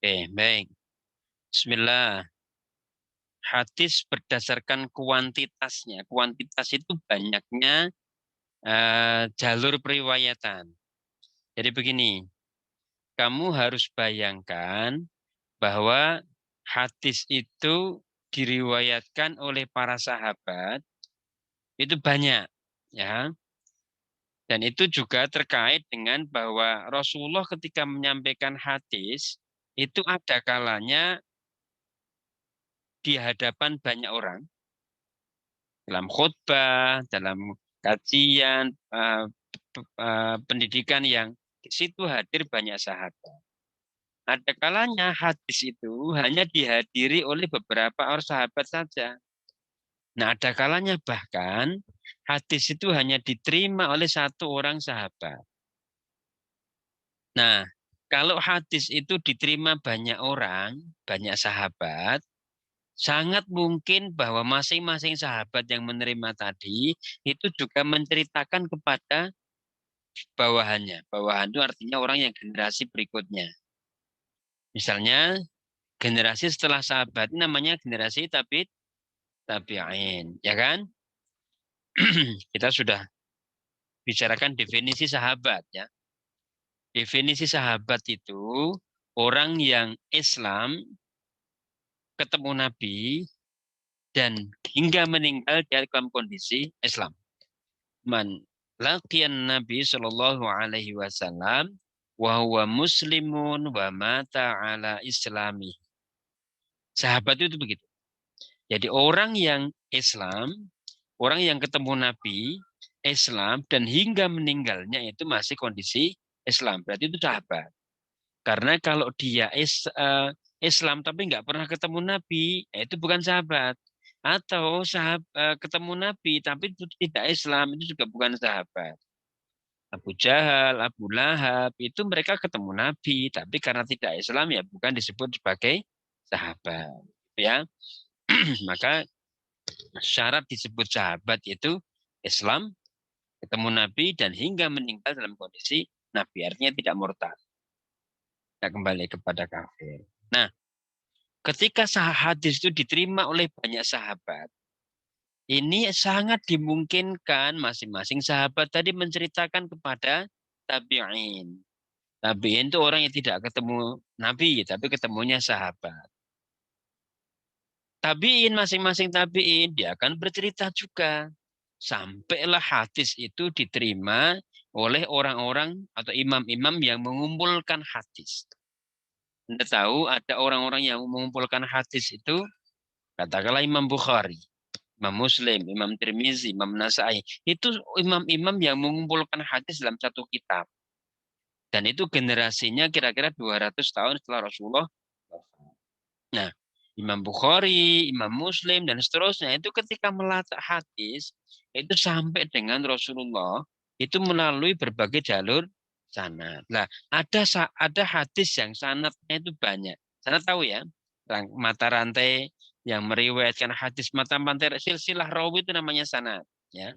Oke, baik. Bismillah. Hadis berdasarkan kuantitasnya. Kuantitas itu banyaknya jalur periwayatan. Jadi begini, kamu harus bayangkan bahwa hadis itu diriwayatkan oleh para sahabat itu banyak, ya. Dan itu juga terkait dengan bahwa Rasulullah ketika menyampaikan hadis itu ada kalanya di hadapan banyak orang dalam khutbah, dalam kajian, pendidikan yang di situ hadir banyak sahabat. Ada kalanya hadis itu hanya dihadiri oleh beberapa orang sahabat saja. Nah, ada kalanya bahkan hadis itu hanya diterima oleh satu orang sahabat. Nah, kalau hadis itu diterima banyak orang, banyak sahabat, sangat mungkin bahwa masing-masing sahabat yang menerima tadi itu juga menceritakan kepada bawahannya. Bawahan itu artinya orang yang generasi berikutnya. Misalnya generasi setelah sahabat namanya generasi tabi'in, ya kan? Kita sudah bicarakan definisi sahabat ya. Definisi sahabat itu orang yang Islam ketemu Nabi dan hingga meninggal di dalam kondisi Islam. Man laqiyan Nabi sallallahu alaihi wasallam wa huwa muslimun wa mata ala islami. Sahabat itu begitu. Jadi orang yang Islam, orang yang ketemu Nabi, Islam dan hingga meninggalnya itu masih kondisi Islam. Berarti itu sahabat. Karena kalau dia Islam tapi nggak pernah ketemu Nabi, itu bukan sahabat. Atau ketemu Nabi tapi itu tidak Islam, itu juga bukan sahabat. Abu Jahal, Abu Lahab, itu mereka ketemu Nabi, tapi karena tidak Islam ya bukan disebut sebagai sahabat. Ya, maka syarat disebut sahabat itu Islam, ketemu Nabi dan hingga meninggal dalam kondisi Nabi, artinya tidak murtad, tidak kembali kepada kafir. Nah, ketika hadis itu diterima oleh banyak sahabat, ini sangat dimungkinkan masing-masing sahabat tadi menceritakan kepada tabi'in. Tabi'in itu orang yang tidak ketemu Nabi, tapi ketemunya sahabat. Tabi'in, masing-masing tabi'in, dia akan bercerita juga. Sampailah hadis itu diterima oleh orang-orang atau imam-imam yang mengumpulkan hadis. Anda tahu ada orang-orang yang mengumpulkan hadis itu, katakanlah Imam Bukhari, Imam Muslim, Imam Tirmizi, Imam Nasai. Itu imam-imam yang mengumpulkan hadis dalam satu kitab. Dan itu generasinya kira-kira 200 tahun setelah Rasulullah. Nah, Imam Bukhari, Imam Muslim, dan seterusnya itu ketika melacak hadis, itu sampai dengan Rasulullah, itu melalui berbagai jalur sanad. Nah, ada hadis yang sanadnya itu banyak. Sanad tahu ya, mata rantai yang meriwayatkan hadis mata rantai silsilah rawi itu namanya sanad. Ya,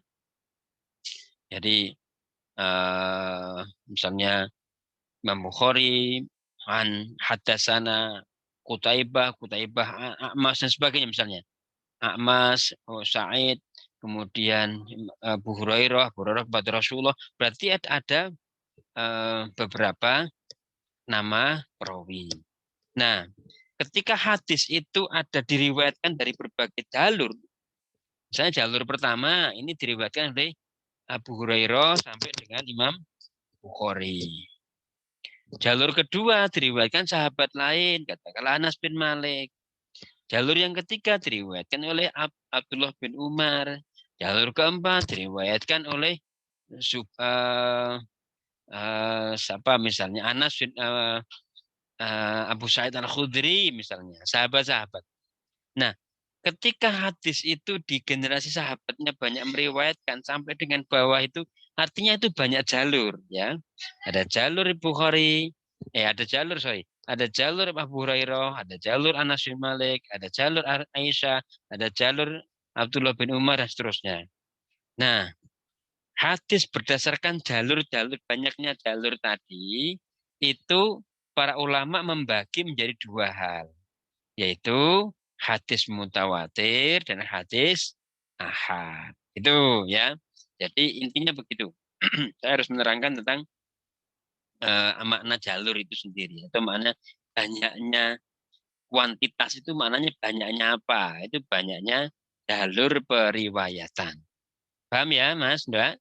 jadi misalnya Imam Bukhari, Hadasana, Kutaibah, A'mas dan sebagainya misalnya. A'mas, Sa'id, kemudian Abu Hurairah kepada Rasulullah. Berarti ada beberapa nama perawi. Nah, ketika hadis itu ada diriwayatkan dari berbagai jalur, misalnya jalur pertama ini diriwayatkan oleh Abu Hurairah sampai dengan Imam Bukhari. Jalur kedua diriwayatkan sahabat lain, katakanlah Anas bin Malik. Jalur yang ketiga diriwayatkan oleh Abdullah bin Umar. Jalur keempat diriwayatkan oleh siapa misalnya Anas bin Abu Sa'id Al-Khudri misalnya, sahabat-sahabat. Nah, ketika hadis itu di generasi sahabatnya banyak meriwayatkan sampai dengan bawah itu, artinya itu banyak jalur ya. Ada jalur Bukhari, ada jalur ada jalur Abu Hurairah, ada jalur Anas bin Malik, ada jalur Aisyah, ada jalur Abdullah bin Umar dan seterusnya. Nah, hadis berdasarkan jalur-jalur banyaknya jalur tadi itu para ulama membagi menjadi dua hal, yaitu hadis mutawatir dan hadis ahad. Itu ya. Jadi intinya begitu. Saya harus menerangkan tentang makna jalur itu sendiri, atau makna banyaknya kuantitas itu maknanya banyaknya apa? Itu banyaknya jalur periwayatan. Paham ya, Mas, Mbak?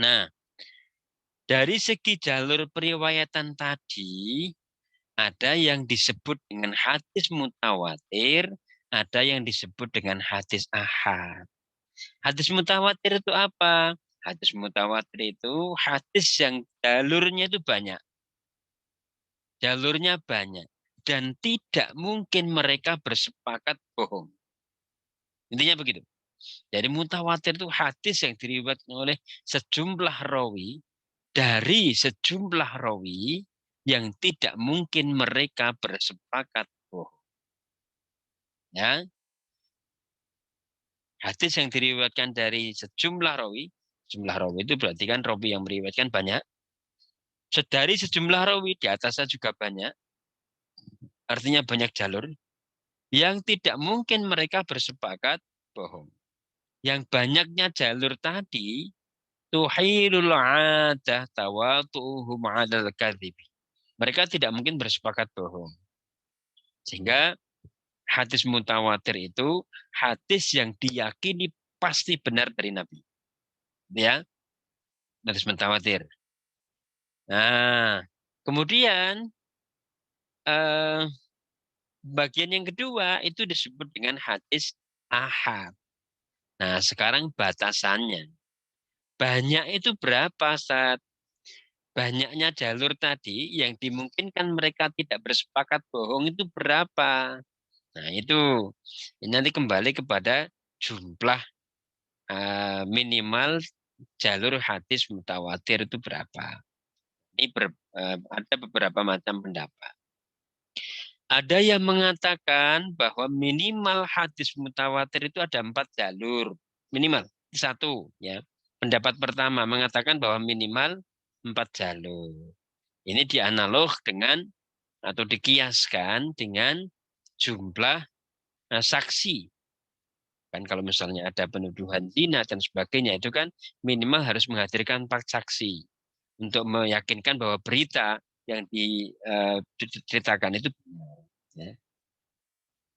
Nah, dari segi jalur periwayatan tadi, ada yang disebut dengan hadis mutawatir, ada yang disebut dengan hadis ahad. Hadis mutawatir itu apa? Hadis mutawatir itu hadis yang jalurnya itu banyak. Jalurnya banyak. Dan tidak mungkin mereka bersepakat bohong. Intinya begitu. Jadi mutawatir itu hadis yang diriwayatkan oleh sejumlah rawi, dari sejumlah rawi yang tidak mungkin mereka bersepakat bohong. Ya, hadis yang diriwayatkan dari sejumlah rawi itu berarti kan rawi yang meriwayatkan banyak. Dari sejumlah rawi di atasnya juga banyak, artinya banyak jalur yang tidak mungkin mereka bersepakat bohong. Yang banyaknya jalur tadi tuhilul adah tawatuhum 'alal kadhib. Mereka tidak mungkin bersepakat bohong. Sehingga hadis mutawatir itu hadis yang diyakini pasti benar dari Nabi. Ya, hadis mutawatir. Nah, kemudian eh, bagian yang kedua itu disebut dengan hadis ahad. Nah, sekarang batasannya. Banyak itu berapa saat banyaknya jalur tadi yang dimungkinkan mereka tidak bersepakat bohong itu berapa? Nah, itu ini nanti kembali kepada jumlah minimal jalur hadis mutawatir itu berapa. Ini ada beberapa macam pendapat. Ada yang mengatakan bahwa minimal hadis mutawatir itu ada 4 jalur. Minimal. Satu. Ya. Pendapat pertama mengatakan bahwa minimal 4 jalur. Ini dianalog dengan atau dikiaskan dengan jumlah saksi. Kan kalau misalnya ada penuduhan zina dan sebagainya itu kan minimal harus menghadirkan 4 saksi untuk meyakinkan bahwa berita yang diceritakan itu benar. Ya.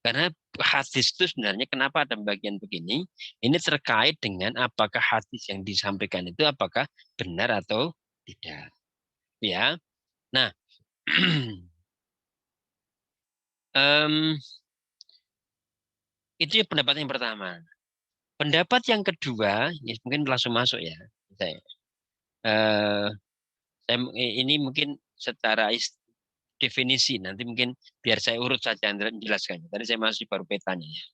Karena hadis itu sebenarnya kenapa ada bagian begini? Ini terkait dengan apakah hadis yang disampaikan itu apakah benar atau tidak. Ya. Nah, itu pendapat yang pertama. Pendapat yang kedua, ya mungkin langsung masuk ya. Saya, eh, ini mungkin secara definisi nanti mungkin biar saya urut saja menjelaskannya. Tadi saya masih baru petanya ya.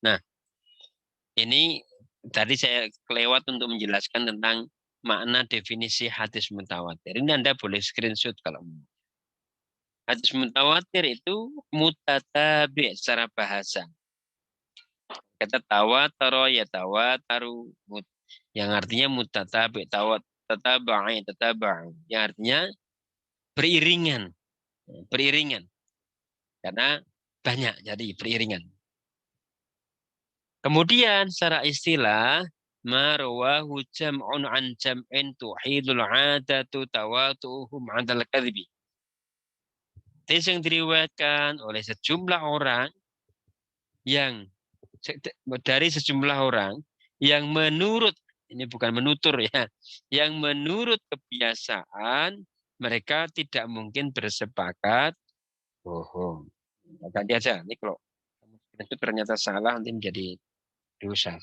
Nah, ini tadi saya kelewat untuk menjelaskan tentang makna definisi hadis mutawatir. Ini Anda boleh screenshot kalau mau. Hadis mutawatir itu mutatabi secara bahasa. Kata tawataro ya tawataru yang artinya mutatabi tataba'i tataba'u yang artinya beriringan. Beriringan. Karena banyak jadi beriringan. Kemudian secara istilah marwahu jam'un an jam'in tuhidul 'adatu tawatuhum 'adal kadhibi. Hadis yang diriwayatkan oleh sejumlah orang yang dari sejumlah orang yang menurut ini bukan menutur ya, yang menurut kebiasaan mereka tidak mungkin bersepakat bohong. Ganti aja, ini kalau itu ternyata salah nanti menjadi dosa.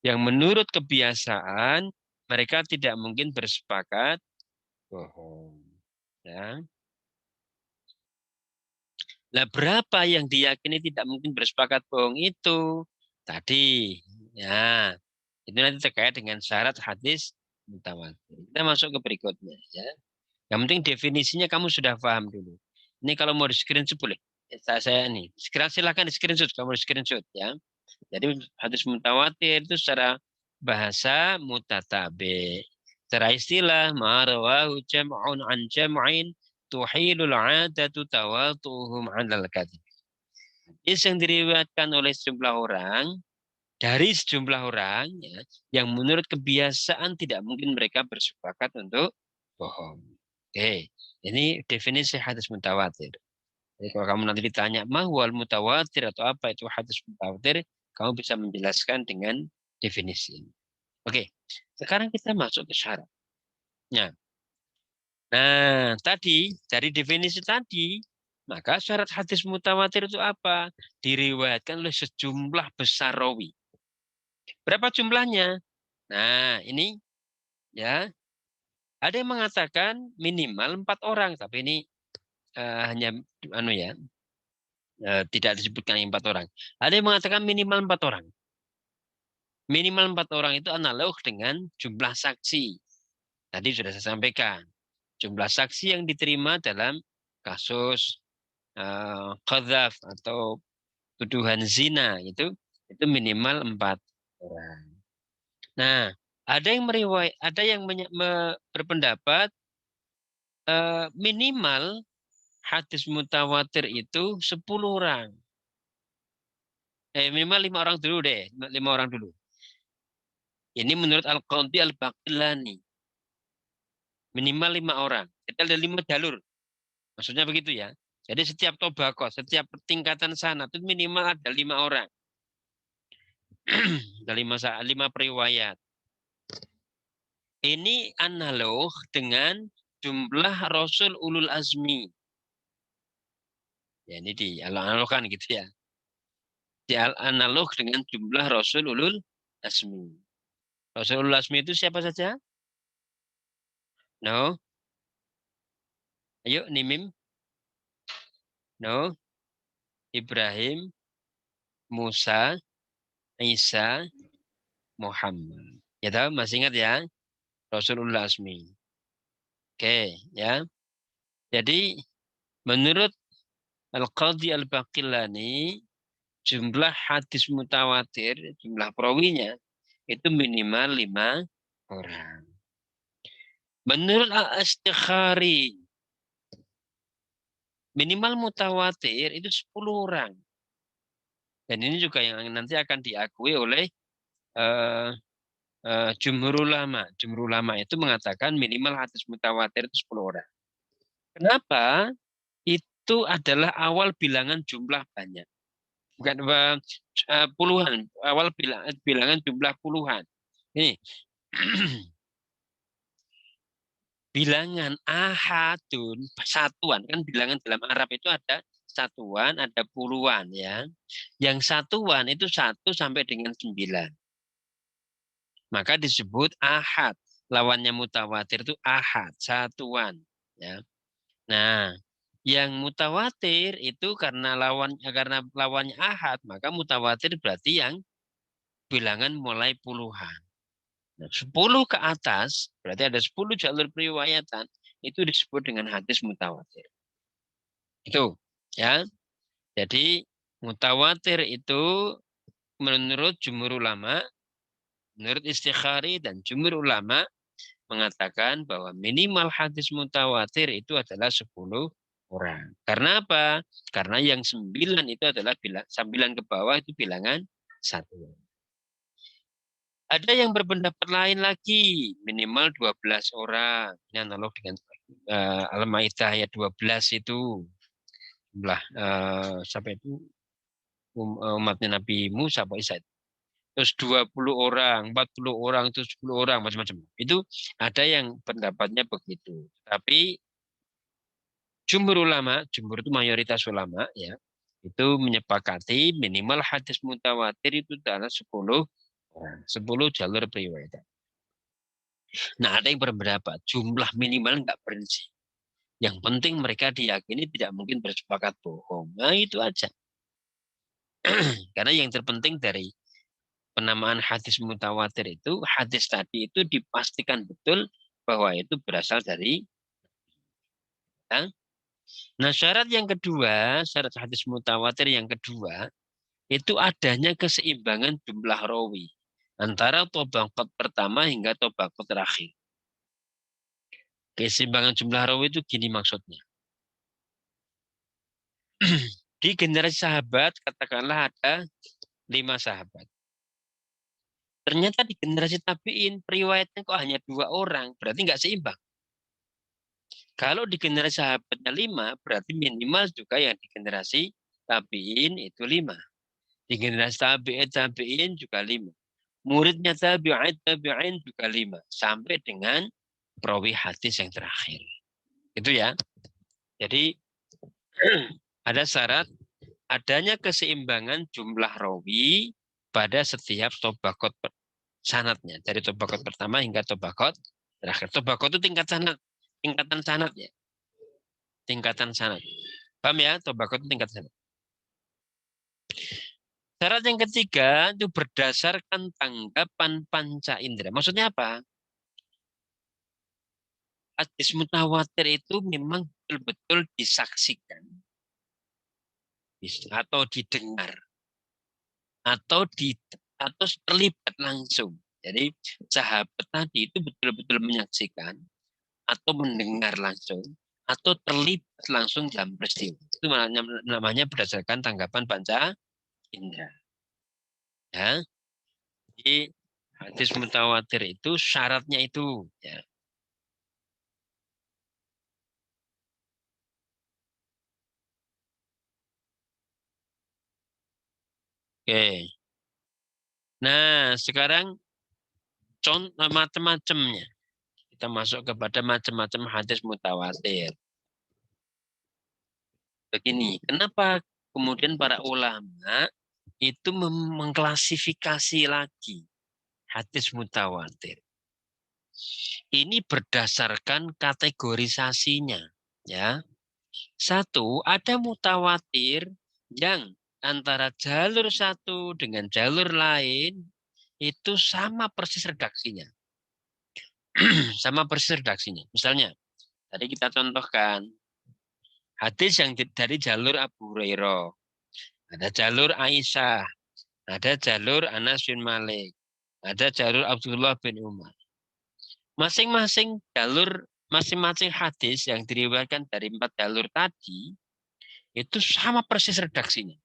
Yang menurut kebiasaan mereka tidak mungkin bersepakat bohong. Ya. Nah, berapa yang diyakini tidak mungkin bersepakat bohong itu? Tadi, ya, itu nanti terkait dengan syarat hadis mutawatir. Kita masuk ke berikutnya. Ya. Yang penting definisinya kamu sudah paham dulu. Ini kalau mau di screenshot boleh. Saya ini. Silakan di screenshot kalau mau di screenshot ya. Jadi hadis mutawatir itu secara bahasa mutatabe. Secara istilah ma'rawahu jam'un an jam'in tuhilul 'adatu tawatuhum 'alal kadhib. Hadis yang diriwayatkan oleh sejumlah orang dari sejumlah orang ya, yang menurut kebiasaan tidak mungkin mereka bersepakat untuk bohong. Oke, ini definisi hadis mutawatir. Jadi kalau kamu nanti ditanya mahwal mutawatir atau apa itu hadis mutawatir, kamu bisa menjelaskan dengan definisi ini. Oke, sekarang kita masuk ke syarat. Nah, tadi dari definisi tadi, maka syarat hadis mutawatir itu apa? Diriwayatkan oleh sejumlah besar rawi. Berapa jumlahnya? Nah, ini ya ada yang mengatakan minimal 4 orang, tapi ini hanya tidak disebutkan 4 orang. Ada yang mengatakan minimal 4 orang. Minimal 4 orang itu analog dengan jumlah saksi. Tadi sudah saya sampaikan. Jumlah saksi yang diterima dalam kasus qadzaf atau tuduhan zina itu minimal 4 orang. Nah, ada yang berpendapat minimal hadis mutawatir itu 10 orang. Minimal 5 orang dulu deh, 5 orang dulu. Ini menurut Al-Qadhi Al-Baqillani. Minimal 5 orang. Kita ada 5 jalur. Maksudnya begitu ya. Jadi setiap tobako, setiap tingkatan sana itu minimal ada 5 orang. Ada 5 periwayat. Ini analog dengan jumlah Rasul Ulul Azmi. Ya, ini dianalogkan gitu ya. Analog dengan jumlah Rasul Ulul Azmi. Rasul Ulul Azmi itu siapa saja? No. Ayo, Nimim. No. Ibrahim, Musa, Isa, Muhammad. Ya tahu, masih ingat ya? Rasulullah Asmi. Oke, ya. Jadi menurut Al-Qadhi Al-Baqillani, jumlah hadis mutawatir, jumlah perawinya itu minimal 5 orang. Menurut Al-Astikhari, minimal mutawatir itu 10 orang. Dan ini juga yang nanti akan diakui oleh jumhur ulama. Jumhur ulama itu mengatakan minimal hadis mutawatir itu 10 orang. Kenapa? Itu adalah awal bilangan jumlah banyak. Bukan puluhan, awal bilangan jumlah puluhan. Ini bilangan ahadun, satuan. Kan bilangan dalam Arab itu ada satuan, ada puluhan ya. Yang satuan itu 1 sampai dengan 9. Maka disebut ahad. Lawannya mutawatir itu ahad, satuan. Ya. Nah, yang mutawatir itu karena lawannya ahad, maka mutawatir berarti yang bilangan mulai puluhan. Nah, 10 ke atas, berarti ada 10 jalur periwayatan, itu disebut dengan hadis mutawatir. Itu, ya. Jadi mutawatir itu menurut jumhur ulama, menurut Istikhari dan jumhur ulama mengatakan bahwa minimal hadis mutawatir itu adalah 10 orang. Karena apa? Karena yang 9 itu adalah 9 ke bawah itu bilangan 1. Ada yang berpendapat lain lagi, minimal 12 orang. Ini analog dengan Al-Maidah ayat 12 itu. Jumlah sampai itu umatnya Nabi Musa, Pak Isa. Terus 20 orang, 40 orang, terus 10 orang, macam-macam. Itu ada yang pendapatnya begitu. Tapi jumhur ulama, jumhur itu mayoritas ulama ya, itu menyepakati minimal hadis mutawatir itu adalah 10 orang, 10 jalur periwayatan. Nah, ada yang berpendapat jumlah minimal enggak prinsip. Yang penting mereka diyakini tidak mungkin bersepakat bohong. Nah, itu aja. Karena yang terpenting dari penamaan hadis mutawatir itu, hadis tadi itu dipastikan betul bahwa itu berasal dari ya, Nah, syarat yang kedua, syarat hadis mutawatir yang kedua, itu adanya keseimbangan jumlah rawi antara tabaqat pertama hingga tabaqat terakhir. Keseimbangan jumlah rawi itu gini maksudnya. Di generasi sahabat, katakanlah ada 5 sahabat. Ternyata di generasi tabi'in, periwayatnya kok hanya 2 orang, berarti nggak seimbang. Kalau di generasi sahabatnya 5, berarti minimal juga yang di generasi tabi'in itu 5. Di generasi tabi'in juga 5. Muridnya tabi'in juga 5. Sampai dengan perawi hadis yang terakhir. Itu ya. Jadi ada syarat adanya keseimbangan jumlah rawi pada setiap tobakot sanatnya. Dari tobakot pertama hingga tobakot terakhir. Tobakot itu tingkatan sanat ya. Tingkatan sanat. Paham ya? Tobakot itu tingkatan sanat. Syarat yang ketiga itu berdasarkan tanggapan panca indera. Maksudnya apa? Hadis mutawatir itu memang betul-betul disaksikan atau didengar atau terlibat langsung. Jadi sahabat tadi itu betul-betul menyaksikan atau mendengar langsung atau terlibat langsung dalam peristiwa. Itu namanya berdasarkan tanggapan panca indera. Ya. Jadi hadis mutawatir itu syaratnya itu ya. Oke. Nah, sekarang contoh macam-macamnya. Kita masuk kepada macam-macam hadis mutawatir. Begini, kenapa kemudian para ulama itu mengklasifikasi lagi hadis mutawatir? Ini berdasarkan kategorisasinya, ya. Satu, ada mutawatir yang antara jalur satu dengan jalur lain itu sama persis redaksinya. Sama persis redaksinya. Misalnya, tadi kita contohkan hadis yang dari jalur Abu Hurairah, ada jalur Aisyah, ada jalur Anas bin Malik, ada jalur Abdullah bin Umar. Masing-masing hadis yang diriwayatkan dari 4 jalur tadi itu sama persis redaksinya.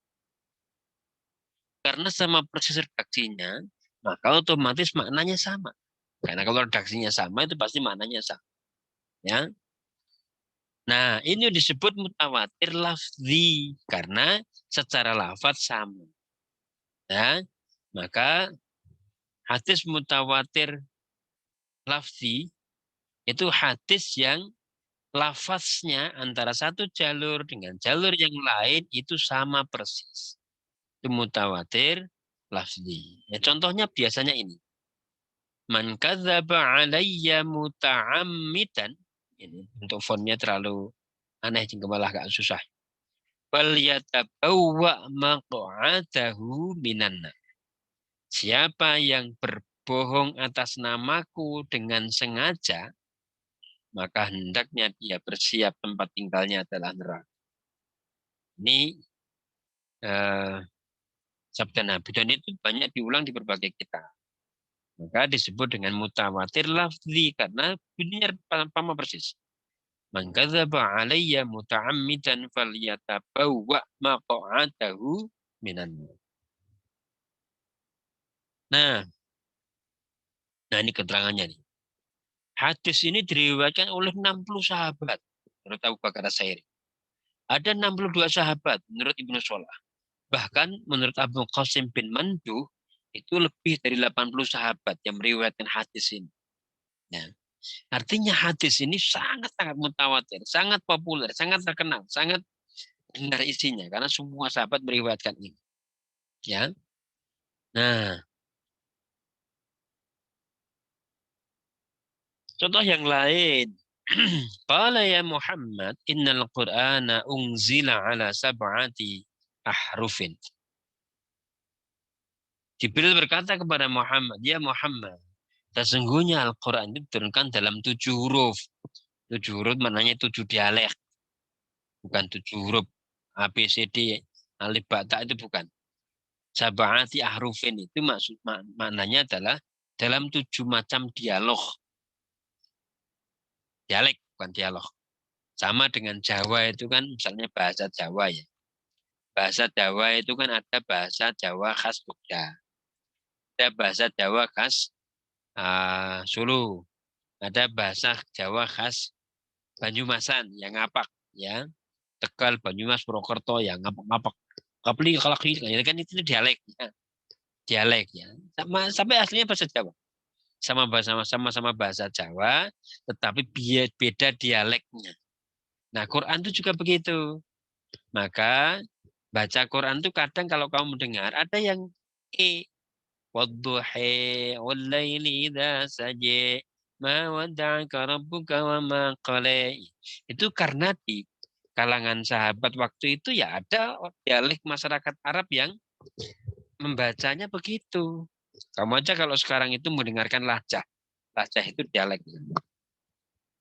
Karena sama persis redaksinya, maka otomatis maknanya sama. Karena kalau redaksinya sama itu pasti maknanya sama. Ya. Nah, ini disebut mutawatir lafzi karena secara lafaz sama. Ya. Maka hadis mutawatir lafzi itu hadis yang lafaznya antara satu jalur dengan jalur yang lain itu sama persis. Itu mutawatir lafzi. Ya, contohnya biasanya ini. Man kadzaba alayya muta'ammidan. Ini untuk fontnya terlalu aneh jika malah agak susah. Fal yatabawwa maq'adahu minan. Siapa yang berbohong atas namaku dengan sengaja, maka hendaknya dia bersiap tempat tinggalnya adalah neraka. Ini sabda Nabi dan itu banyak diulang di berbagai kitab. Maka disebut dengan mutawatir lafzi karena bunyinya sama persis. Man kadzaba alayya muta'ammidan falyatabawwa maq'adahu minan. Nah, ini keterangannya nih. Hadis ini diriwayatkan oleh 60 sahabat menurut Abu Bakar As-Sairi. Ada 62 sahabat menurut Ibnu Shalah. Bahkan menurut Abu Qasim bin Manduh itu lebih dari 80 sahabat yang meriwayatkan hadis ini. Nah, artinya hadis ini sangat-sangat mutawatir, sangat populer, sangat terkenal, sangat benar isinya karena semua sahabat meriwayatkan ini. Ya. Nah, contoh yang lain. Qala ya Muhammad, innal Qur'ana unzila ala sab'ati ahrufin. Jibril berkata kepada Muhammad, ya Muhammad, sesungguhnya Al-Quran itu diturunkan dalam 7 huruf. 7 huruf maknanya 7 dialek. Bukan 7 huruf A, B, C, D, alif, ba, ta itu bukan. Sab'ati ahrufin itu maknanya adalah dalam 7 macam dialog. Dialek, bukan dialog. Sama dengan Jawa itu kan misalnya bahasa Jawa ya. Bahasa Jawa itu kan ada bahasa Jawa khas Jogja. Ada bahasa Jawa khas Solo. Ada bahasa Jawa khas Banyumasan yang ngapak ya. Tegal, Banyumas, Purwokerto yang ngapak-ngapak. Kapli kalau kan itu dialek ya. Dialek ya. Sama sampai aslinya bahasa Jawa. Sama-sama bahasa Jawa, tetapi beda dialeknya. Nah, Quran itu juga begitu. Maka baca Quran itu kadang kalau kamu mendengar ada yang wadduhi wallaili idza saja ma wadda'aka rabbuka wa ma qala. Itu karena di kalangan sahabat waktu itu ya ada dialek masyarakat Arab yang membacanya begitu. Kamu aja kalau sekarang itu mendengarkan lahjah. Lahjah itu dialek.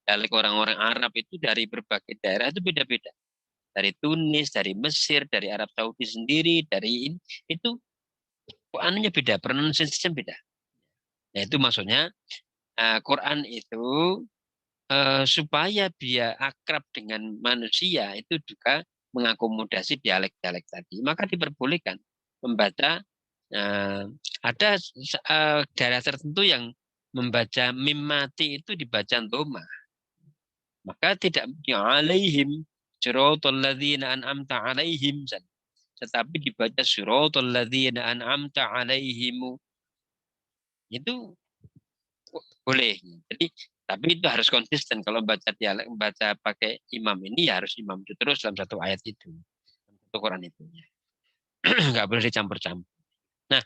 Dialek orang-orang Arab itu dari berbagai daerah itu beda-beda. Dari Tunis, dari Mesir, dari Arab Saudi sendiri, dari ini, itu anunya beda, pronunciation beda. Nah, itu maksudnya Quran itu supaya dia akrab dengan manusia itu juga mengakomodasi dialek-dialek tadi. Maka diperbolehkan membaca ada daerah tertentu yang membaca mim mati itu dibaca doma. Maka tidak alaihim siratal ladzina an'amta alaihim, tetapi dibaca siratal ladzina an'amta alaihim. Itu boleh. Jadi tapi itu harus konsisten kalau baca dialek, baca pakai imam ini ya harus imam itu terus dalam satu ayat itu. Satu Quran itu. Nggak boleh dicampur-campur. Nah,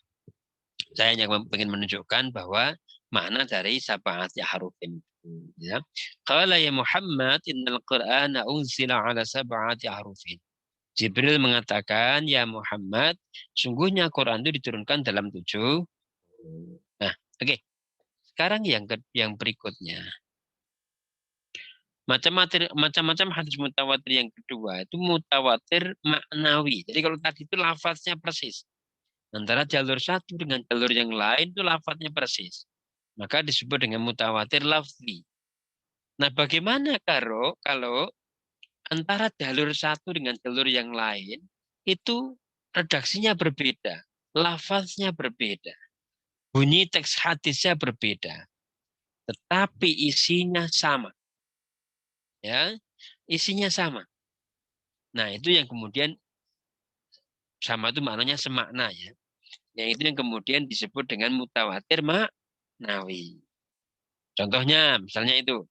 saya hanya ingin menunjukkan bahwa makna dari sab'ati harufin itu. Ya. Qala ya Muhammad innal Qur'ana unzila ala sab'ati harufin. Jibril mengatakan, ya Muhammad, sungguhnya Quran itu diturunkan dalam 7. Nah, oke. Sekarang yang berikutnya. Macam-macam hadis mutawatir yang kedua itu mutawatir maknawi. Jadi kalau tadi itu lafaznya persis. Antara jalur satu dengan jalur yang lain itu lafaznya persis. Maka disebut dengan mutawatir lafzi. Nah, bagaimana kalau antara jalur satu dengan jalur yang lain itu redaksinya berbeda, lafaznya berbeda, bunyi teks hadisnya berbeda, tetapi isinya sama, ya, isinya sama. Nah, itu yang kemudian sama itu maknanya semakna ya. Yang itu yang kemudian disebut dengan mutawatir maknawi. Contohnya, misalnya itu,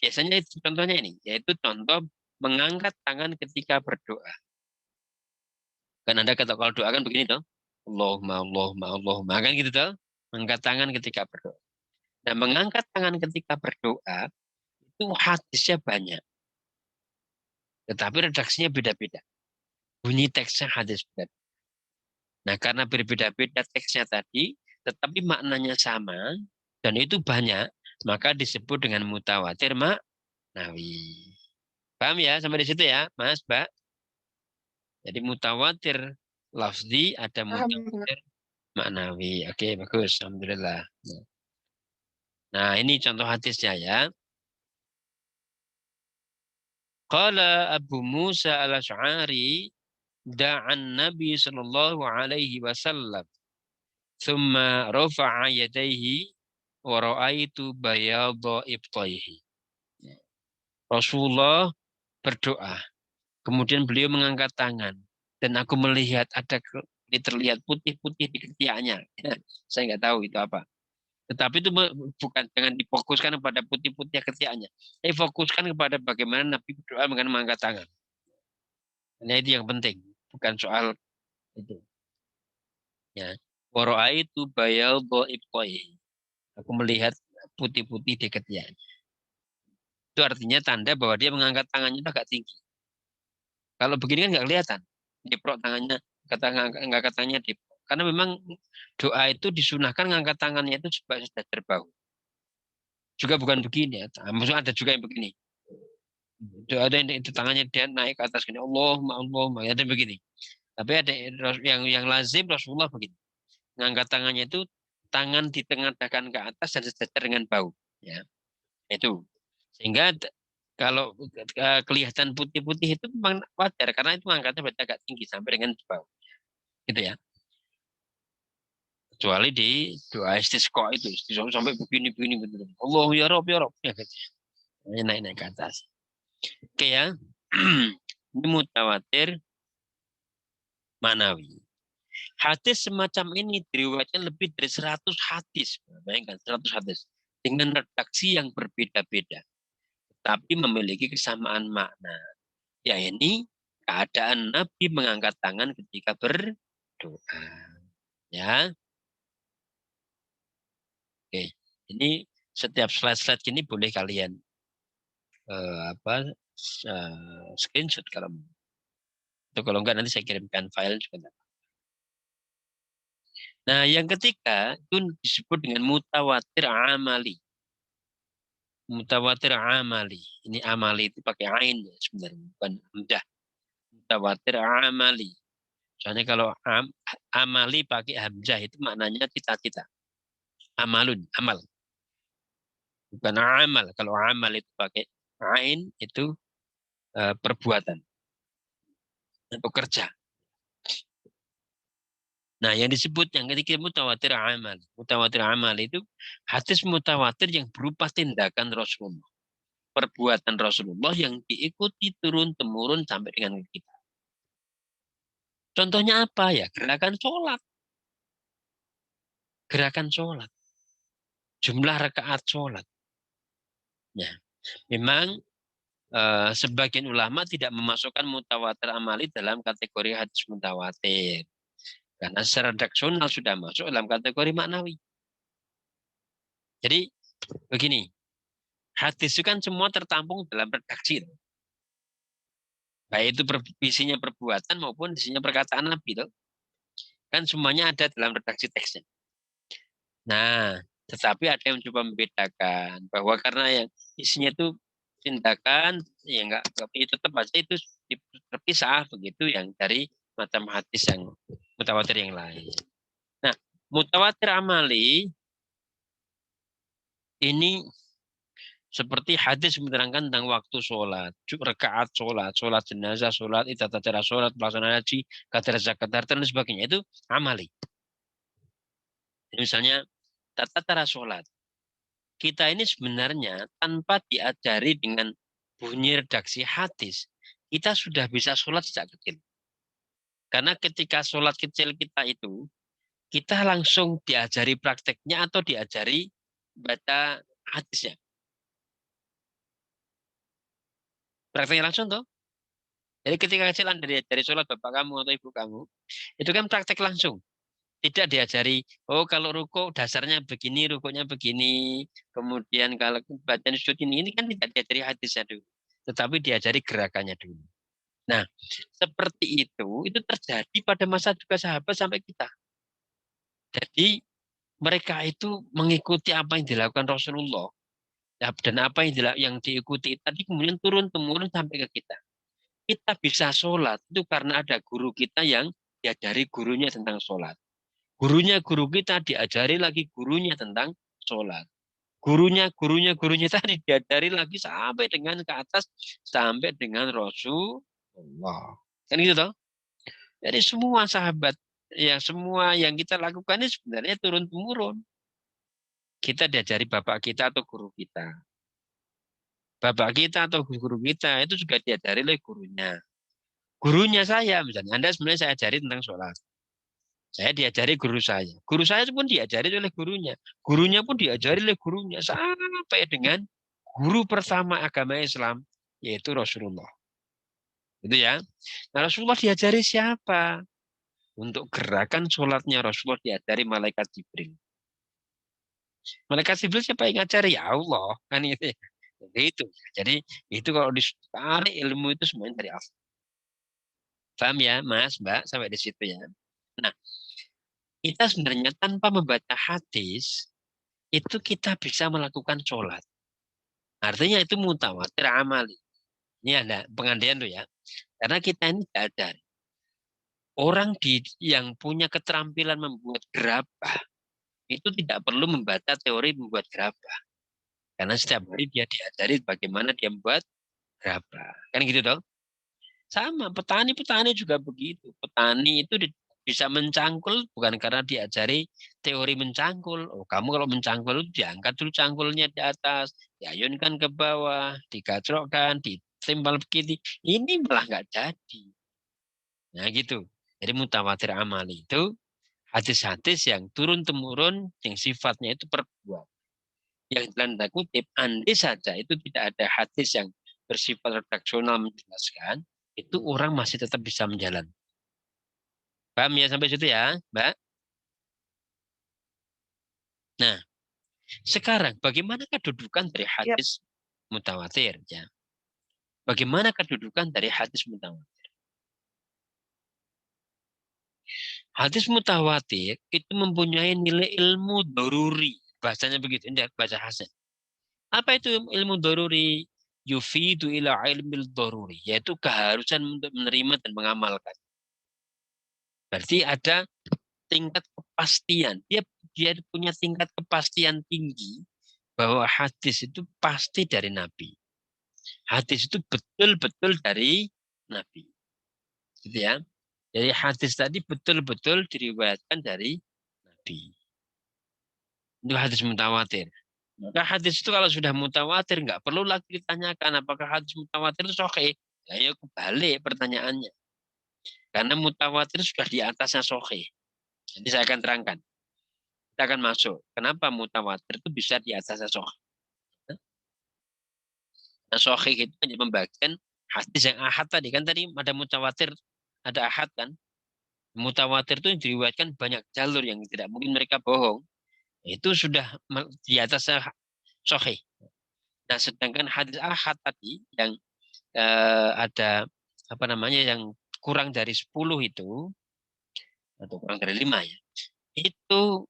biasanya itu contohnya ini, yaitu contoh mengangkat tangan ketika berdoa. Kan Anda kata kalau doa kan begini toh. Allahumma, Allahumma, Allahumma. Kan gitu toh. Mengangkat tangan ketika berdoa. Nah, mengangkat tangan ketika berdoa itu hadisnya banyak. Tetapi redaksinya beda-beda. Bunyi teksnya hadis beda. Nah, karena berbeda-beda teksnya tadi, tetapi maknanya sama, dan itu banyak, maka disebut dengan mutawatir maknawi. Paham ya sampai di situ ya, Mas, Mbak? Jadi mutawatir lafzi ada Alhamdulillah. mutawatir maknawi. Oke, bagus. Alhamdulillah. Nah, ini contoh hadisnya ya. Qala Abu Musa al-Asy'ari da'an Nabi sallallahu alaihi wasallam. Thumma rafa'a yadayhi wa ra'aitu bayadha ibtaihi. Rasulullah berdoa. Kemudian beliau mengangkat tangan. Dan aku melihat terlihat putih-putih di ketiaknya. Ya, saya nggak tahu itu apa. Tetapi itu bukan jangan difokuskan kepada putih-putih ketiaknya. Tapi fokuskan kepada bagaimana Nabi berdoa dengan mengangkat tangan. Nah itu yang penting. Bukan soal itu. Ya. Wara'a itu bayadha ibtaihi. Aku melihat putih-putih di ketiaknya. Itu artinya tanda bahwa dia mengangkat tangannya itu agak tinggi. Kalau begini kan nggak kelihatan. Diprok tangannya, angkat tangannya diprok. Karena memang doa itu disunahkan ngangkat tangannya itu sudah terbahu. Juga bukan begini ya. Maksudnya ada juga yang begini. Ada yang itu tangannya dia naik ke atas gini, Allahumma, ada begini. Tapi ada yang lazim Rasulullah begini. Ngangkat tangannya itu tangan ditengadahkan ke atas dan sejajar dengan bahu. Ya, itu. Sehingga kalau kelihatan putih-putih itu memang wajar karena itu angkatnya berarti agak tinggi sampai dengan bahu. Gitu ya. Kecuali di doa istisqa itu sampai begini-begini betul. Allah ya Rob ya Rob. Ya, gitu. Naik-naik ke atas. Oke ya. Ini mutawatir manawi. Hadis semacam ini diriwayatkan lebih dari 100 hadis. Bayangkan 100 hadis. Dengan redaksi yang berbeda-beda. Tapi memiliki kesamaan makna. Ya ini keadaan Nabi mengangkat tangan ketika berdoa. Ya. Oke. Ini setiap slide-slide ini boleh kalian screenshot kalau atau kalau enggak nanti saya kirimkan file juga. Nah, yang ketiga itu disebut dengan mutawatir amali. Mutawatir amali. Ini amali itu pakai ain ya sebenarnya, bukan hamzah. Mutawatir amali. Soalnya kalau amali pakai hamzah itu maknanya cita-cita. Amalun, amal. Bukan amal. Kalau amal itu pakai ain itu perbuatan atau kerja. Nah, yang disebut yang ketiga mutawatir amal. Mutawatir amal itu hadis mutawatir yang berupa tindakan Rasulullah. Perbuatan Rasulullah yang diikuti turun-temurun sampai dengan kita. Contohnya apa ya? Gerakan sholat. Gerakan sholat. Jumlah rakaat sholat. Ya, memang sebagian ulama tidak memasukkan mutawatir amali dalam kategori hadis mutawatir. Karena secara redaksional sudah masuk dalam kategori maknawi. Jadi begini, hadis itu kan semua tertampung dalam redaksi. Baik itu isinya perbuatan maupun isinya perkataan Nabi. Tuh. Kan semuanya ada dalam redaksi teksnya. Nah, tetapi ada yang mencoba membedakan bahwa karena yang isinya itu tindakan, ya enggak, tapi tetap aja itu terpisah begitu yang dari macam hadis yang mutawatir yang lain. Nah, mutawatir amali ini seperti hadis menerangkan tentang waktu sholat, rakaat sholat, sholat jenazah, sholat tata cara sholat, pelaksanaan haji, kadar zakat, harta dan sebagainya itu amali. Jadi misalnya tata cara sholat, kita ini sebenarnya tanpa diajari dengan bunyi redaksi hadis, kita sudah bisa sholat sejak kecil. Karena ketika sholat kecil kita itu, kita langsung diajari prakteknya atau diajari baca hadisnya. Prakteknya langsung tuh. Jadi ketika kecil Anda diajari sholat bapak kamu atau ibu kamu, itu kan praktek langsung. Tidak diajari, oh kalau ruko dasarnya begini, rukonya begini. Kemudian kalau bacaan sujud ini kan tidak diajari hadisnya dulu. Tetapi diajari gerakannya dulu. Nah, seperti itu terjadi pada masa juga sahabat sampai kita. Jadi mereka itu mengikuti apa yang dilakukan Rasulullah dan apa yang diikuti tadi kemudian turun-temurun sampai ke kita. Kita bisa sholat itu karena ada guru kita yang diajari gurunya tentang sholat. Guru kita diajari lagi gurunya tentang sholat. Gurunya tadi diajari lagi sampai dengan ke atas, sampai dengan Rasulullah. Kan gitu toh? Jadi semua sahabat, ya semua yang kita lakukan ini sebenarnya turun-temurun. Kita diajari bapak kita atau guru kita. Bapak kita atau guru kita itu juga diajari oleh gurunya. Gurunya saya, misalnya, Anda sebenarnya saya ajari tentang sholat. Saya diajari guru saya. Guru saya pun diajari oleh gurunya. Gurunya pun diajari oleh gurunya. Sampai dengan guru pertama agama Islam, yaitu Rasulullah. Itu ya. Nah, Rasulullah diajari siapa? Untuk gerakan sholatnya Rasulullah diajari malaikat Jibril. Malaikat Jibril siapa yang ngajari? Ya Allah. Kan itu. Jadi itu. Jadi itu kalau ditarik ilmu itu semuanya dari Allah. Paham ya, Mas, Mbak, sampai di situ ya. Nah, kita sebenarnya tanpa membaca hadis, itu kita bisa melakukan sholat. Artinya itu mutawatir amali. Ini ada pengandaian tuh ya. Karena kita ini sadar. Orang yang punya keterampilan membuat gerabah, itu tidak perlu membaca teori membuat gerabah. Karena setiap hari dia diajari bagaimana dia membuat gerabah. Kan gitu dong. Sama, petani-petani juga begitu. Petani itu bisa mencangkul bukan karena diajari teori mencangkul. Oh, kamu kalau mencangkul diangkat dulu cangkulnya di atas, diayunkan ke bawah, digacrokkan, ditimbal begini. Ini malah nggak jadi. Nah gitu. Jadi mutawatir amali itu hadis-hadis yang turun-temurun yang sifatnya itu perbuatan. Yang dalam tanda kutip, andai saja itu tidak ada hadis yang bersifat redaksional menjelaskan, itu orang masih tetap bisa menjalan. Paham ya sampai situ ya, Mbak? Nah, sekarang bagaimana kedudukan dari Yap. hadis mutawatir? Ya, bagaimana kedudukan dari hadis mutawatir? Hadis mutawatir itu mempunyai nilai ilmu doruri. Bahasanya begitu, ini bahasa Hasan. Apa itu ilmu doruri? Yufidu ila ilmil doruri, yaitu keharusan untuk menerima dan mengamalkan. Berarti ada tingkat kepastian. Dia punya tingkat kepastian tinggi bahwa hadis itu pasti dari Nabi. Hadis itu betul-betul dari Nabi. Gitu ya. Jadi hadis tadi betul-betul diriwayatkan dari Nabi. Itu hadis mutawatir. Maka hadis itu kalau sudah mutawatir nggak perlu lagi ditanyakan apakah hadis mutawatir itu sahih. Ya, kebalik pertanyaannya. Karena mutawatir sudah di atasnya sahih. Jadi saya akan terangkan. Kita akan masuk. Kenapa mutawatir itu bisa di atasnya sahih? Nah, sahih itu hanya pembagian hadis yang ahad tadi. Kan tadi ada mutawatir, ada ahad kan. Mutawatir itu yang diriwayatkan banyak jalur yang tidak mungkin mereka bohong. Itu sudah di atasnya sahih. Nah, sedangkan hadis ahad tadi yang ada apa namanya yang kurang dari 10 itu atau kurang dari 5 ya. Itu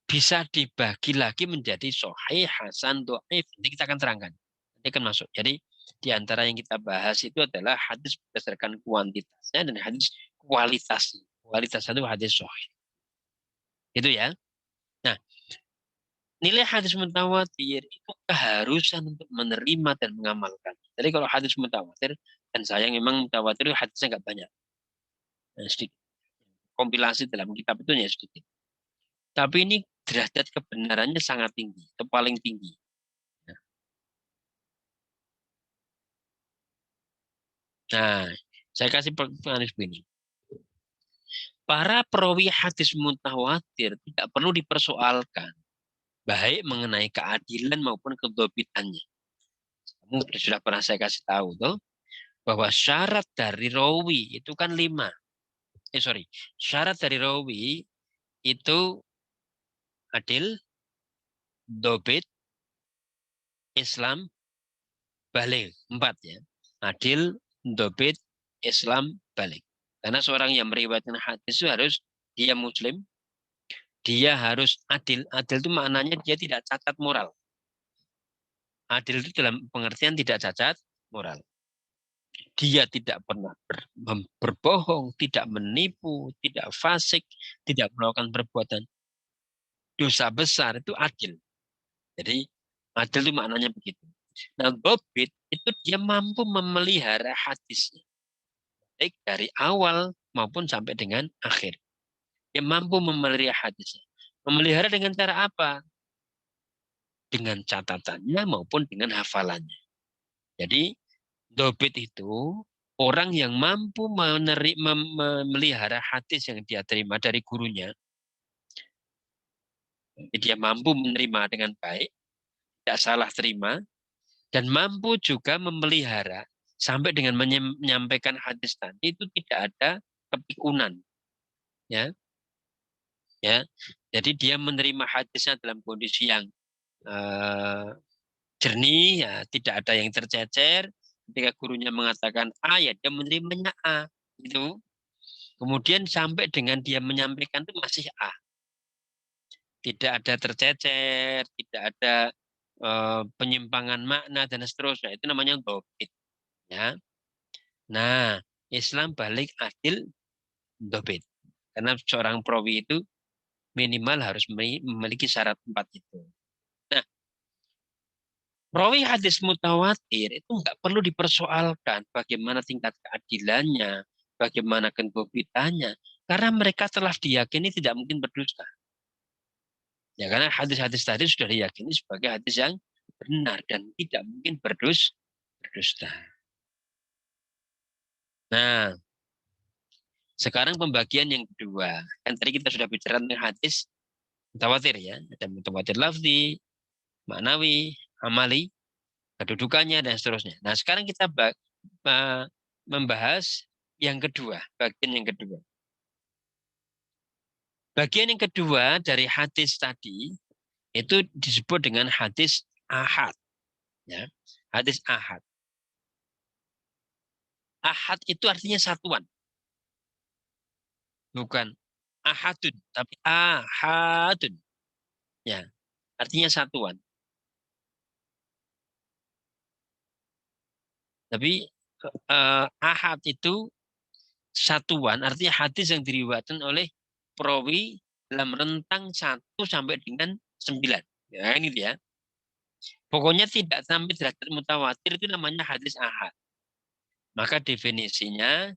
bisa dibagi lagi menjadi sahih, hasan, dhaif. Nanti kita akan terangkan. Nanti akan masuk. Jadi di antara yang kita bahas itu adalah hadis berdasarkan kuantitasnya dan hadis kualitasnya. Kualitas itu hadis sahih. Itu ya. Nah, nilai hadis mutawatir itu keharusan untuk menerima dan mengamalkan. Jadi kalau hadis mutawatir, dan sayang memang mutawatir hadisnya nggak banyak. Nah, sedikit. Kompilasi dalam kitab itu hanya sedikit. Tapi ini derajat kebenarannya sangat tinggi, itu paling tinggi. Nah, saya kasih pengaris begini. Para perawi hadis mutawatir tidak perlu dipersoalkan, baik mengenai keadilan maupun kedobitannya. Kamu sudah pernah saya kasih tahu tuh, bahwa syarat dari rawi itu kan 5. Syarat dari rawi itu adil, dobit, Islam, balik. 4 ya. Adil, dobit, Islam, balik. Karena seorang yang meriwayatkan hadis itu harus dia muslim, dia harus adil. Adil itu maknanya dia tidak cacat moral. Adil itu dalam pengertian tidak cacat moral. Dia tidak pernah berbohong, tidak menipu, tidak fasik, tidak melakukan perbuatan dosa besar, itu adil. Jadi adil itu maknanya begitu. Nah, dobit itu dia mampu memelihara hadisnya. Baik dari awal maupun sampai dengan akhir. Dia mampu memelihara hadisnya. Memelihara dengan cara apa? Dengan catatannya maupun dengan hafalannya. Jadi dobit itu orang yang mampu memelihara hadis yang dia terima dari gurunya. Dia mampu menerima dengan baik, tidak salah terima, dan mampu juga memelihara sampai dengan menyampaikan hadis tadi itu tidak ada kepikunan. Ya, ya. Jadi dia menerima hadisnya dalam kondisi yang eh, jernih, ya, tidak ada yang tercecer. Ketika gurunya mengatakan A, ya dia menerimanya A. Gitu. Kemudian sampai dengan dia menyampaikan itu masih A. Tidak ada tercecer, tidak ada penyimpangan makna dan seterusnya. Itu namanya dobit. Ya. Nah, Islam balik adil dobit. Karena seorang perawi itu minimal harus memiliki syarat empat itu. Nah, perawi hadis mutawatir itu nggak perlu dipersoalkan bagaimana tingkat keadilannya, bagaimana kendobitannya, karena mereka telah diyakini tidak mungkin berdusta. Ya, karena hadis-hadis tadi sudah diyakini sebagai hadis yang benar dan tidak mungkin berdusta. Nah, sekarang pembagian yang kedua. Kan tadi kita sudah bicara tentang hadis mutawatir ya. Ada mutawatir lafzi, maknawi, amali, kedudukannya dan seterusnya. Nah, sekarang kita membahas yang kedua, bagian yang kedua. Bagian yang kedua dari hadis tadi itu disebut dengan hadis ahad, ya. Hadis ahad. Ahad itu artinya satuan, bukan ahadun, tapi ahadun, ya. Artinya satuan. Tapi ahad itu satuan, artinya hadis yang diriwayatkan oleh perawi dalam rentang 1 sampai dengan 9. Ya, ini dia. Pokoknya tidak sampai derajat mutawatir itu namanya hadis ahad. Maka definisinya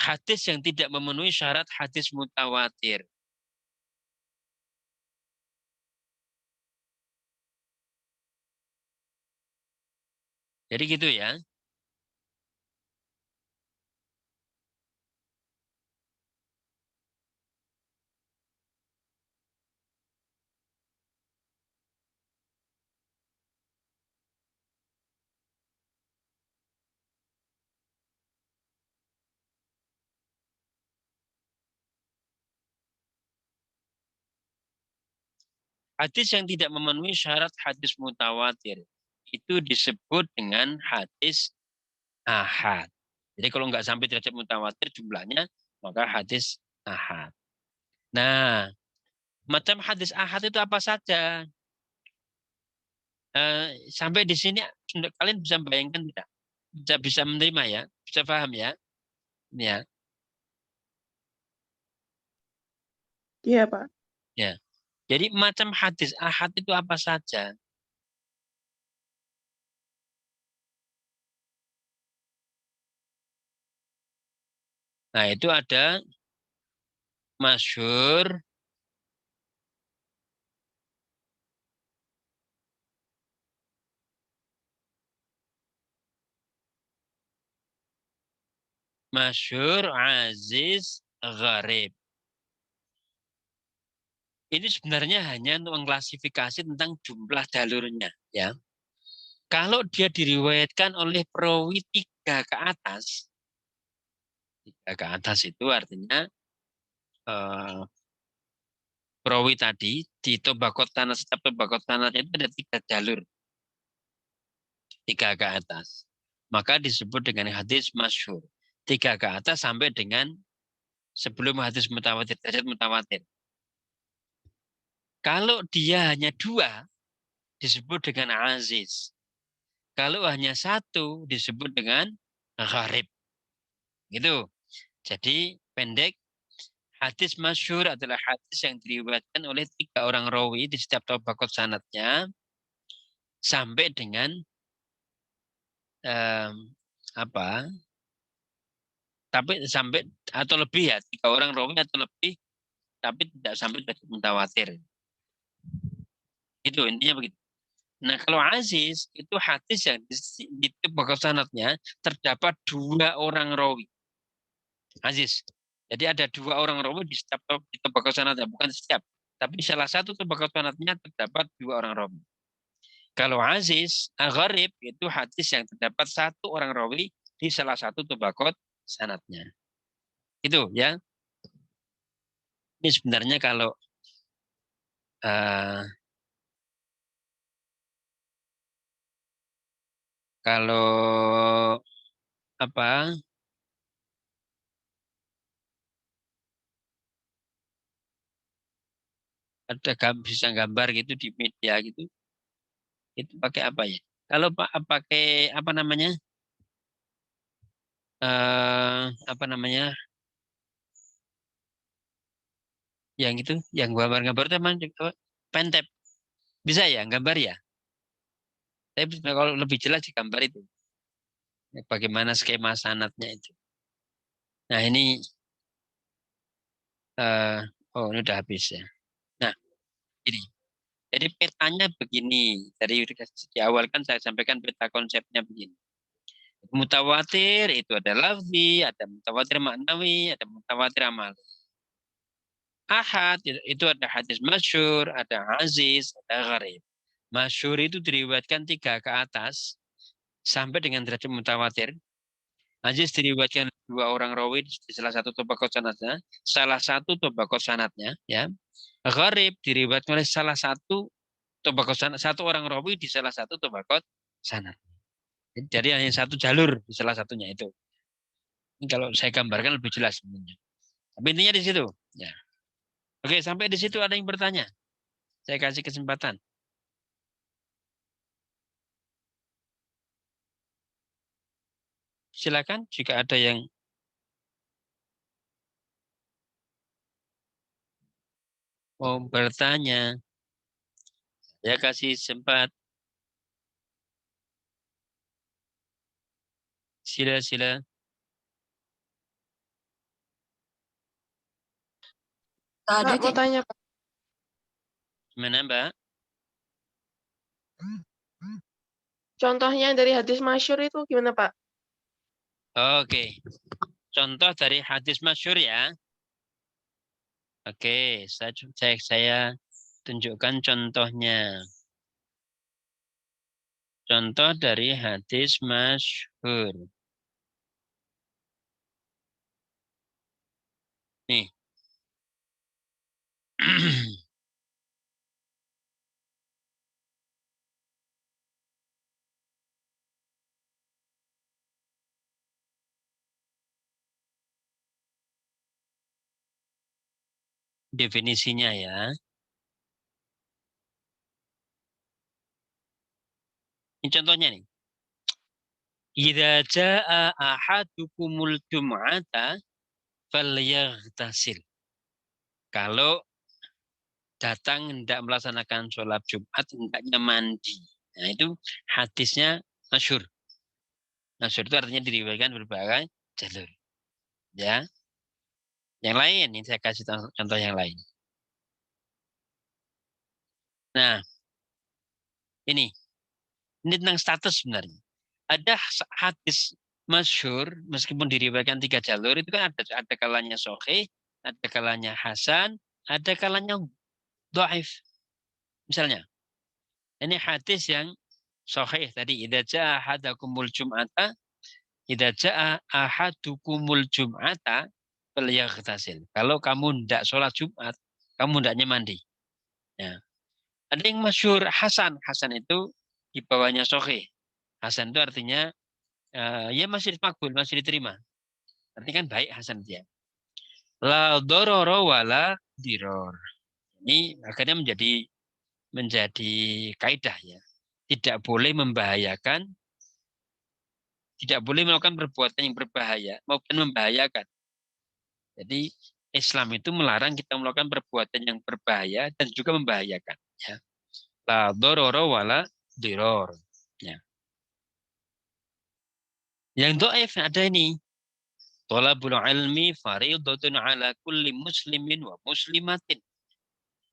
hadis yang tidak memenuhi syarat hadis mutawatir. Jadi gitu ya. Hadis yang tidak memenuhi syarat hadis mutawatir itu disebut dengan hadis ahad. Jadi kalau nggak sampai derajat mutawatir jumlahnya, maka hadis ahad. Nah, macam hadis ahad itu apa saja? Sampai di sini kalian bisa bayangkan tidak? Bisa menerima ya, bisa paham ya? Ya, Iya, Pak. ya. Jadi macam hadis ahad itu apa saja? Nah, itu ada masyhur, aziz, gharib. Ini sebenarnya hanya untuk mengklasifikasi tentang jumlah jalurnya, ya. Kalau dia diriwayatkan oleh perawi 3 ke atas itu artinya eh, perawi tadi di Tobakot Tanah, setiap Tobakot Tanahnya itu ada 3 jalur, 3 ke atas. Maka disebut dengan hadis masyhur. 3 ke atas sampai dengan sebelum hadis mutawatir, hadis mutawatir. Kalau dia hanya 2, disebut dengan aziz. Kalau hanya 1, disebut dengan gharib. Gitu. Jadi pendek, hadis masyhur adalah hadis yang diriwayatkan oleh 3 orang rawi di setiap tabaqat sanadnya sampai dengan apa? Tapi sampai atau lebih ya, 3 orang rawi atau lebih, tapi tidak sampai jadi mutawatir. Itu intinya begitu. Nah, kalau aziz itu hadis yang di tabaqat sanadnya terdapat 2 orang rawi. Aziz. Jadi ada 2 orang rawi di setiap di tabaqat sanadnya, bukan setiap. Tapi salah satu tabaqat sanadnya terdapat 2 orang rawi. Kalau aziz, gharib itu hadis yang terdapat 1 orang rawi di salah satu tabaqat sanadnya. Itu ya. Ini sebenarnya uh, kalau apa ada bisa gambar gitu di media gitu, itu pakai apa ya? Kalau pakai apa namanya? Apa namanya? Yang itu, yang gambar-gambar itu emang pentep. Bisa ya gambar ya? Tapi kalau lebih jelas di gambar itu. Bagaimana skema sanatnya itu. Nah ini, eh, oh ini udah habis ya. Nah ini. Jadi petanya begini. Di awal kan saya sampaikan peta konsepnya begini. Mutawatir itu ada lafzi, ada mutawatir maknawi, ada mutawatir amali. Ahad itu ada hadis masyhur, ada aziz, ada gharib. Masyhur itu diriwayatkan 3 ke atas sampai dengan derajat mutawatir. Aziz diriwayatkan 2 orang rawi di salah satu tobaqot sanadnya, salah satu tobaqot sanadnya, ya. Gharib diriwayatkan oleh salah satu tobaqot sanad, satu orang rawi di salah satu tobaqot sanad. Jadi hanya satu jalur di salah satunya itu. Ini kalau saya gambarkan lebih jelas sebenarnya. Tapi intinya di situ. Ya. Oke, sampai di situ ada yang bertanya. Saya kasih kesempatan. Silakan jika ada yang mau bertanya. Saya kasih sempat. Sila-sila. Pak, mau tanya, Pak. Gimana, Mbak? Contohnya dari hadis masyhur itu gimana, Pak? Oke. Contoh dari hadis masyhur ya. Oke, saya tunjukkan contohnya. Contoh dari hadis masyhur. Nih. Definisinya ya. Ini contohnya nih. Idza jaa ahadukumul jum'ata falyaghtasil. Kalau datang hendak melaksanakan sholat Jumat, hendaknya mandi. Nah, itu hadisnya masyhur. Masyhur itu artinya diriwayatkan berbagai jalur. Ya. Yang lain, ini saya kasih contoh yang lain. Nah, ini tentang status sebenarnya. Ada hadis masyhur meskipun diriwayatkan 3 jalur itu kan ada kalanya sahih, ada kalanya hasan, ada kalanya dhaif. Misalnya, ini hadis yang sahih tadi, idza jaa ahadakumul jum'ata, idza jaa ahadukumul jum'ata falyaghtasil. Kalau kamu tidak sholat Jumat, kamu hendaknya mandi. Ya. Ada yang masyhur hasan. Hasan itu di bawahnya sahih. Hasan itu artinya ya masih makbul, masih diterima. Artinya kan baik hasan dia. La dororo wala diror. Ini akhirnya menjadi kaidah ya. Tidak boleh membahayakan, tidak boleh melakukan perbuatan yang berbahaya maupun membahayakan. Jadi Islam itu melarang kita melakukan perbuatan yang berbahaya dan juga membahayakan. Ya. La dororo wala diror. Ya. Yang do'if ada ini. Tolabul ilmi faridatun ala kulli muslimin wa muslimatin.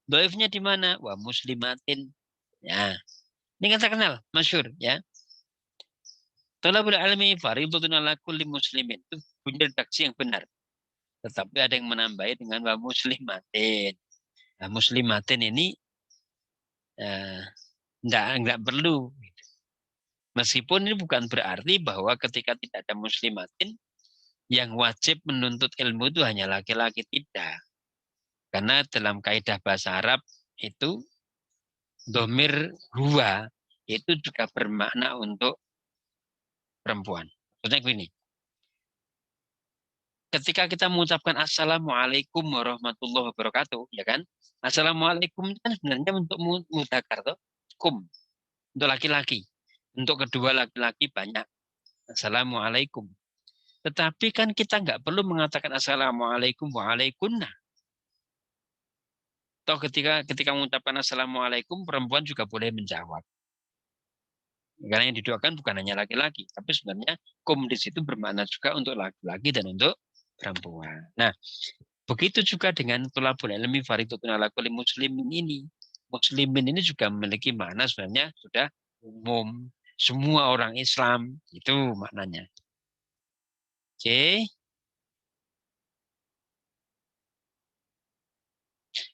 Do'ifnya di mana? Wa muslimatin. Ya. Ini kan terkenal, masyhur ya. Tolabul ilmi faridatun ala kulli muslimin. Itu punya redaksi yang benar. Tetapi ada yang menambahi dengan wa muslimatin. Nah, muslimatin ini enggak perlu. Meskipun ini bukan berarti bahwa ketika tidak ada muslimatin, yang wajib menuntut ilmu itu hanya laki-laki, tidak. Karena dalam kaidah bahasa Arab itu domir huwa itu juga bermakna untuk perempuan. Maksudnya begini, ketika kita mengucapkan Assalamualaikum warahmatullahi wabarakatuh, ya kan? Assalamualaikum kan sebenarnya untuk mudzakkar, kum, untuk laki-laki. Untuk kedua laki-laki banyak. Assalamualaikum. Tetapi kan kita nggak perlu mengatakan assalamualaikum waalaikumna. Toh ketika mengucapkan assalamualaikum, perempuan juga boleh menjawab. Karena yang didoakan bukan hanya laki-laki, tapi sebenarnya kum di situ bermakna juga untuk laki-laki dan untuk perempuan. Nah, begitu juga dengan thalabul ilmi fardhatun ala kulli muslimin ini. Muslimin ini juga memiliki makna sebenarnya sudah umum. Semua orang Islam, itu maknanya. Oke.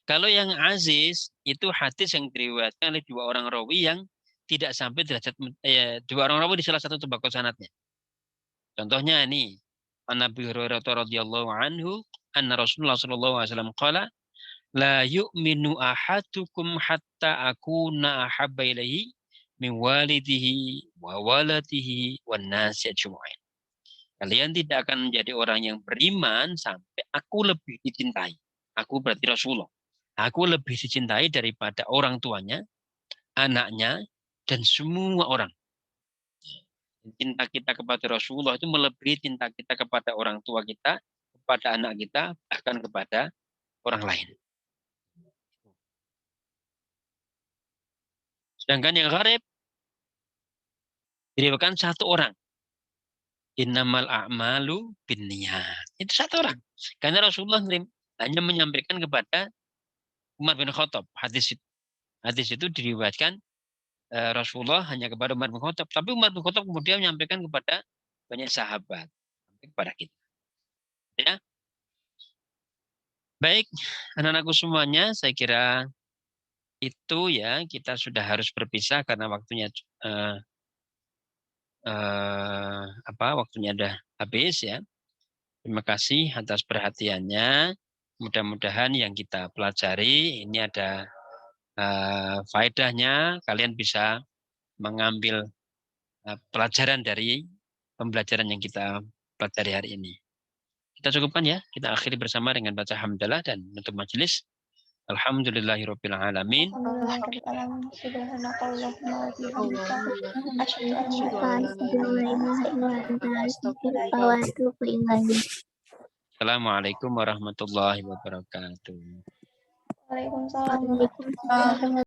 Kalau yang aziz, itu hadis yang diriwayatkan oleh dua orang rawi yang tidak sampai derajat, dua orang rawi di salah satu tabaqat sanadnya. Contohnya ini, An Nabi Hurairah radhiyallahu anhu, anna Rasulullah sallallahu alaihi wasallam qala, la yu'minu ahadukum hatta akuna ahabba ilaihi min walidihi wa waladihi wan nasi ajma'in. Kalian tidak akan menjadi orang yang beriman sampai aku lebih dicintai. Aku berarti Rasulullah. Aku lebih dicintai daripada orang tuanya, anaknya, dan semua orang. Cinta kita kepada Rasulullah itu melebihi cinta kita kepada orang tua kita, kepada anak kita, bahkan kepada orang lain. Sedangkan yang gharib diriwayatkan satu orang. Innamal a'malu binniyat. Itu satu orang. Karena Rasulullah hanya menyampaikan kepada Umar bin Khattab. Hadis itu diriwayatkan Rasulullah hanya kepada Umar bin Khattab. Tapi Umar bin Khattab kemudian menyampaikan kepada banyak sahabat. Sampai kepada kita. Ya. Baik, anak-anakku semuanya, saya kira itu ya, kita sudah harus berpisah karena waktunya waktunya udah habis ya. Terima kasih atas perhatiannya. Mudah-mudahan yang kita pelajari ini ada faedahnya. Kalian bisa mengambil pelajaran dari pembelajaran yang kita pelajari hari ini. Kita cukupkan ya. Kita akhiri bersama dengan baca hamdalah dan menutup majelis. Alhamdulillahirabbil alamin. Assalamualaikum warahmatullahi wabarakatuh. Waalaikumsalam.